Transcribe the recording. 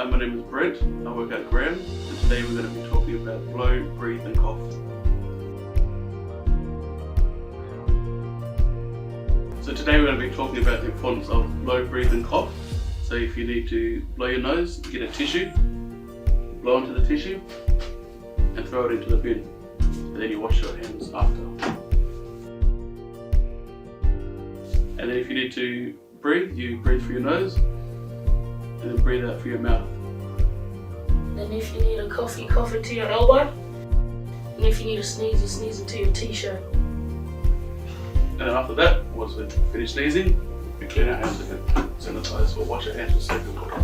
my name is Brent. I work at Graham, and today we're going to be talking about blow, breathe and cough. So today we're going to be talking about the importance of blow, breathe and cough. So if you need to blow your nose, get a tissue, blow into the tissue and throw it into the bin. And then you wash your hands after. And then if you need to breathe, you breathe through your nose and then breathe out through your mouth. Then if you need a cough, you cough into your elbow. And if you need a sneeze, you sneeze into your t-shirt. And then after that, once we finish sneezing, we clean our hands again. Sanitize or wash your hands with soap and water.